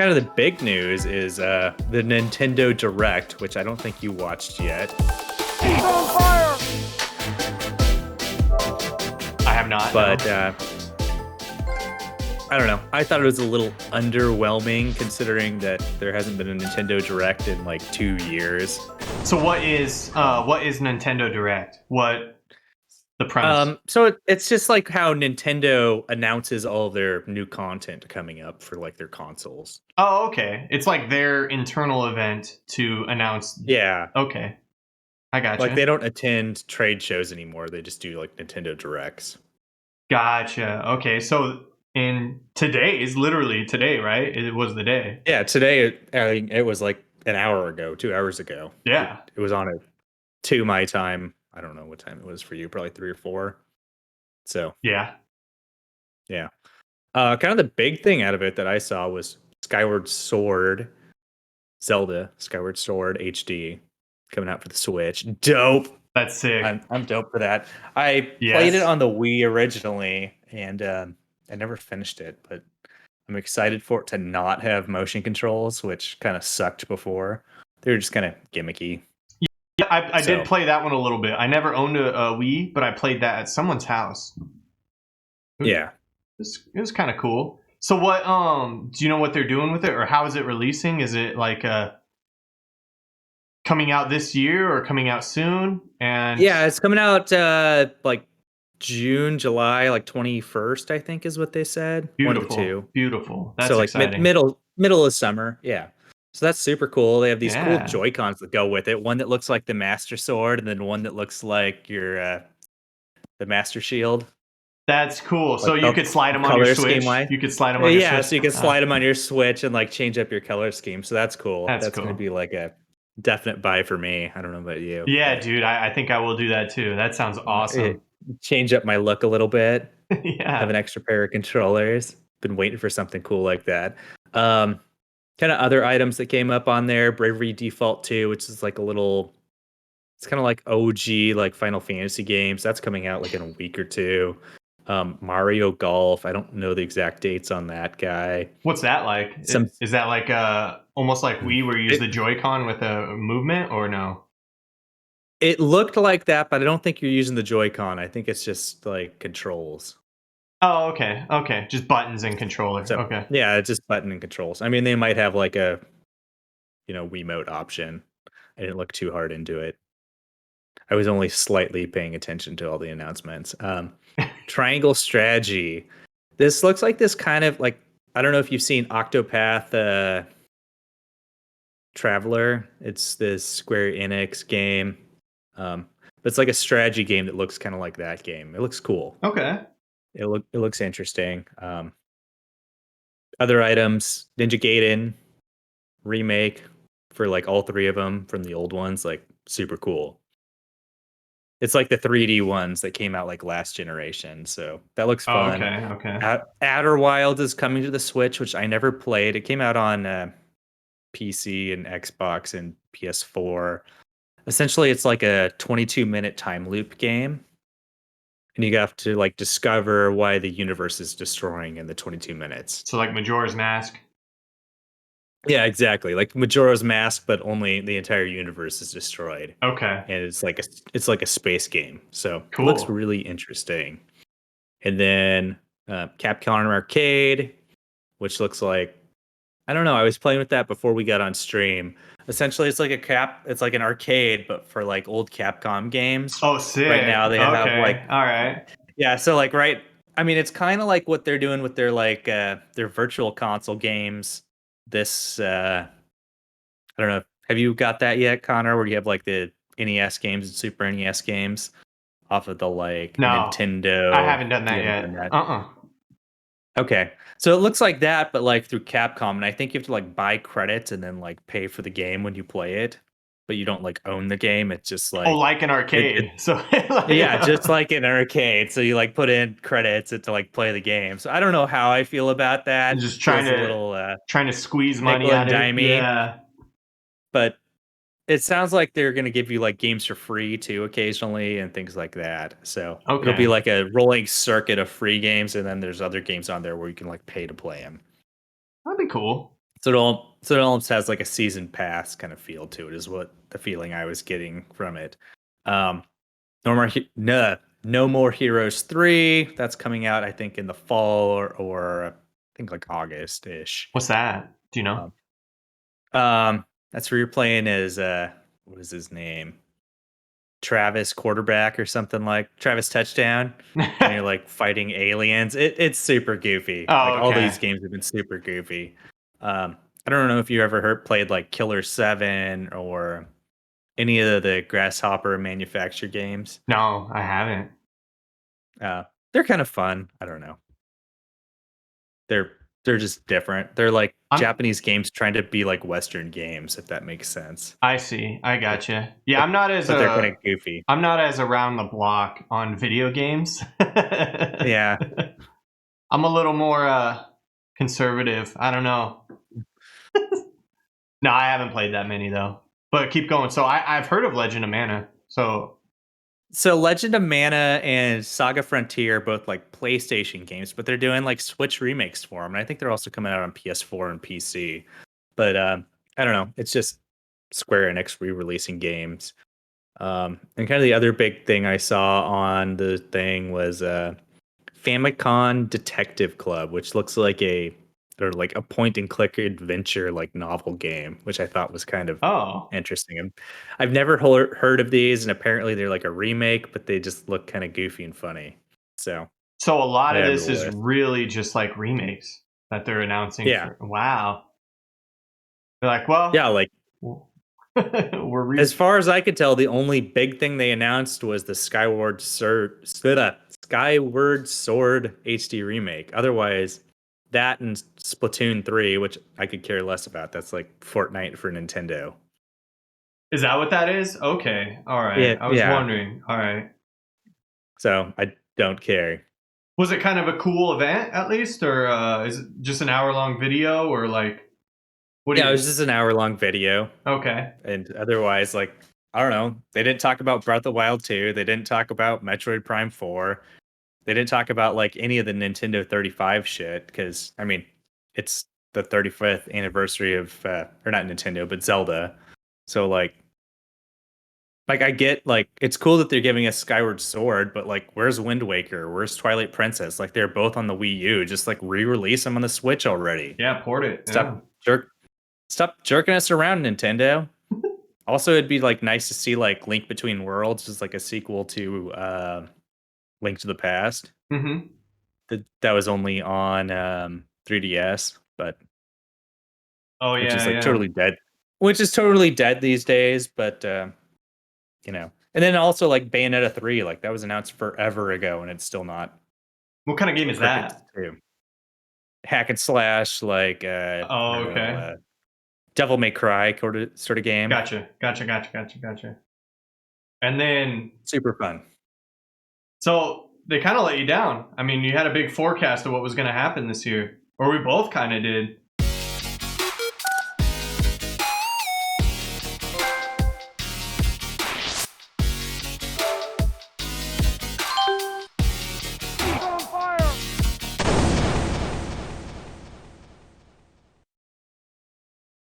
kind of the big news is the Nintendo Direct, which I don't think you watched yet. He's on fire! I have not. But no. I don't know. I thought it was a little underwhelming considering that there hasn't been a Nintendo Direct in like 2 years. So what is Nintendo Direct? What the premise? So it's just like how Nintendo announces all of their new content coming up for like their consoles. Oh, okay. It's like their internal event to announce. Yeah. Okay. I gotcha. Like they don't attend trade shows anymore. They just do like Nintendo Directs. Gotcha. Okay. So today is literally today, right? It was the day. Yeah, today it was like an hour ago, 2 hours ago. Yeah. It was on at 2 my time. I don't know what time it was for you, probably 3 or 4. So Yeah. Kind of the big thing out of it that I saw was Zelda Skyward Sword HD coming out for the Switch. Dope. That's sick. I'm dope for that. I played it on the Wii originally, and I never finished it, but I'm excited for it to not have motion controls, which kind of sucked before. They were just kind of gimmicky. Yeah, I did play that one a little bit. I never owned a Wii, but I played that at someone's house. Yeah. It was kind of cool. So what do you know what they're doing with it, or how is it releasing? Is it like coming out this year or coming out soon? And yeah, it's coming out like June, July, like 21st, I think is what they said. Beautiful. One of the two. Beautiful. That's so like exciting. middle of summer. Yeah. So that's super cool. They have these cool Yeah. Joy-Cons that go with it. One that looks like the Master Sword, and then one that looks like your the Master Shield. That's cool. So Like you could slide them on your Switch. You could slide them on your Switch. Yeah, so you can slide them on your Switch and like change up your color scheme. So that's cool. That's cool. going to be like a definite buy for me. I don't know about you. Yeah, dude. I think I will do that too. That sounds awesome. Change up my look a little bit. Yeah. Have an extra pair of controllers. Been waiting for something cool like that. Kind of other items that came up on there. Bravery Default 2, which is like a little... It's kind of like OG, like Final Fantasy games. That's coming out like in a week or two. Mario Golf. I don't know the exact dates on that guy. What's that like? Is that like almost like Wii where you use the Joy-Con with a movement, or no? It looked like that, but I don't think you're using the Joy-Con. I think it's just like controls. Oh, okay. Okay. Just buttons and controller. So, okay. Yeah, it's just button and controls. I mean, they might have like a, Wiimote option. I didn't look too hard into it. I was only slightly paying attention to all the announcements. Triangle Strategy. This looks like this kind of like, I don't know if you've seen Octopath Traveler. It's this Square Enix game. But it's like a strategy game that looks kind of like that game. It looks cool. Okay. It looks interesting. Other items, Ninja Gaiden remake for like all 3 of them from the old ones, like super cool. It's like the 3D ones that came out like last generation, so that looks fun. Okay. Outer Wilds is coming to the Switch, which I never played. It came out on PC and Xbox and PS4. Essentially, it's like a 22-minute time loop game, and you have to like discover why the universe is destroying in the 22 minutes. So like Majora's Mask. Yeah, exactly. Like Majora's Mask, but only the entire universe is destroyed. Okay. And it's like a space game. So cool. It looks really interesting. And then Capcom Arcade, which looks like, I don't know, I was playing with that before we got on stream. Essentially, it's like it's like an arcade, but for like old Capcom games. Oh, sick. Right now they have like, all right. Yeah, so like I mean, it's kind of like what they're doing with their like their virtual console games. This I don't know. Have you got that yet, Connor? Where you have like the NES games and Super NES games off of the like Nintendo? I haven't done that yet. Okay, so it looks like that, but like through Capcom, and I think you have to like buy credits and then like pay for the game when you play it, but you don't like own the game. It's just like like an arcade. Yeah, just like an arcade. So you like put in credits to like play the game. So I don't know how I feel about that. Just trying to squeeze money out of it. Yeah. But it sounds like they're going to give you like games for free too occasionally and things like that. So it'll be like a rolling circuit of free games, and then there's other games on there where you can like pay to play them. That'd be cool. So it almost has like a season pass kind of feel to it, is what the feeling I was getting from it. Um, no More Heroes 3. That's coming out, I think, in the fall or I think like August ish. What's that? Do you know? Um, that's where you're playing as what is his name? Travis quarterback or something, like Travis touchdown, and you're like fighting aliens. It's super goofy. Like Oh, all these okay. games have been super goofy. I don't know if you ever played like Killer 7 or any of the Grasshopper manufactured games. No, I haven't. Uh, they're kind of fun. I don't know. They're they're just different. They're like I'm Japanese games trying to be like Western games, if that makes sense. I see. I But gotcha. Yeah, but but they're kind of goofy. I'm not as around the block on video games. Yeah. I'm a little more conservative. I don't know. No, I haven't played that many though. But keep going. So I've heard of Legend of Mana. So So Legend of Mana and Saga Frontier are both like PlayStation games, but they're doing like Switch remakes for them. And I think they're also coming out on PS4 and PC. But I don't know. It's just Square Enix re-releasing games. And kind of the other big thing I saw on the thing was Famicom Detective Club, which looks like a point and click adventure like novel game, which I thought was kind of oh. interesting. And I've never heard of these, and apparently they're like a remake, but they just look kind of goofy and funny. So So a lot I of have the this is list. really just like remakes that they're announcing Yeah, for wow. They're like, well, yeah. Like we're as far as I could tell, the only big thing they announced was the Skyward Sword HD remake. Otherwise, that and Splatoon 3, which I could care less about. That's like Fortnite for Nintendo. Is that what that is? Okay. All right. Yeah, I was yeah. wondering. All right. So I don't care. Was it kind of a cool event at least, or is it just an hour long video, or like what do Yeah, it was you? just an hour long video. Okay. And otherwise, like, I don't know. They didn't talk about Breath of the Wild 2. They didn't talk about Metroid Prime 4. They didn't talk about like any of the Nintendo 35 shit because I mean, it's the 35th anniversary of or not Nintendo, but Zelda. So like I get like it's cool that they're giving us Skyward Sword, but like where's Wind Waker? Where's Twilight Princess? Like they're both on the Wii U. Just like re-release them on the Switch already. Yeah, port it. Yeah. Stop jerk stop jerking us around, Nintendo. Also, it'd be like nice to see like Link Between Worlds as like a sequel to Link to the Past. Mm-hmm. That was only on 3DS, but Oh which is yeah, like yeah. totally dead. Which is totally dead these days, but you know. And then also like Bayonetta 3, like that was announced forever ago and it's still not What kind of game is crickets that? too. Hack and slash, like I Oh, don't know, okay. Devil May Cry sort of game. Gotcha. And then Super fun. so they kind of let you down. I mean, you had a big forecast of what was going to happen this year, or we both kind of did.